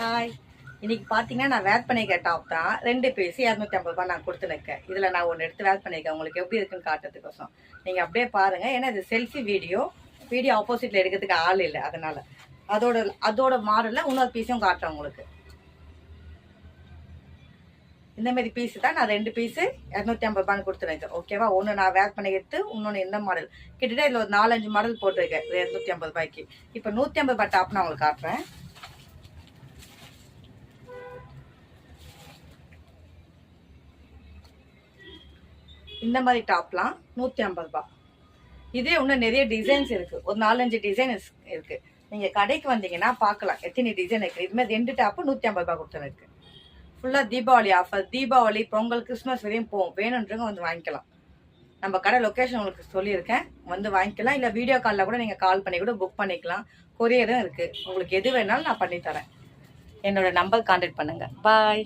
Hi. இன்னைக்கு பார்த்தீங்கன்னா நான் வேர் பண்ணிக்க டாப் தான் 2 பீஸ் 250 ரூபாய் நான் கொடுத்துருக்கேன். இதில் நான் ஒன்று எடுத்து வேர் பண்ணியிருக்கேன். உங்களுக்கு எப்படி இருக்குன்னு காட்டுறதுக்கோசம் நீங்கள் அப்படியே பாருங்கள். ஏன்னா இது செல்ஃபி வீடியோ ஆப்போசிட்டில் எடுக்கிறதுக்கு ஆள் இல்லை. அதனால் அதோட மாடலில் இன்னொரு பீஸும் காட்டுறேன் உங்களுக்கு. இந்தமாரி பீஸு தான் நான் 2 பீஸு 250 ரூபான்னு கொடுத்துருக்கேன். ஓகேவா? ஒன்று நான் வேர் பண்ணிக்கிறது, இன்னொன்று இந்த மாடல். கிட்டத்தட்ட இதில் ஒரு 4-5 மாடல் போட்டிருக்கேன் 250 ரூபாய்க்கு. இப்போ 150 ரூபாய் டாப் நான் உங்களுக்கு காட்டுறேன். இந்த மாதிரி டாப்லாம் 150 ரூபாய். இதே இன்னும் நிறைய டிசைன்ஸ் இருக்கு. ஒரு 4-5 டிசைன் இருக்கு. நீங்க கடைக்கு வந்தீங்கன்னா பார்க்கலாம் எத்தனை டிசைன் இருக்கு. இது மாதிரி 2 டாப் 150 ரூபாய் கொடுத்துருக்கு. ஃபுல்லா தீபாவளி ஆஃபர். தீபாவளி, பொங்கல், கிறிஸ்மஸ் வரையும் போகும். வேணுன்றவங்க வந்து வாங்கிக்கலாம். நம்ம கடை லொக்கேஷன் உங்களுக்கு சொல்லியிருக்கேன், வந்து வாங்கிக்கலாம். இல்லை வீடியோ காலில் கூட நீங்கள் கால் பண்ணி கூட புக் பண்ணிக்கலாம். கொரியரும் இருக்குது. உங்களுக்கு எது வேணாலும் நான் பண்ணித்தரேன். என்னோட நம்பர் கான்டாக்ட் பண்ணுங்கள். பாய்.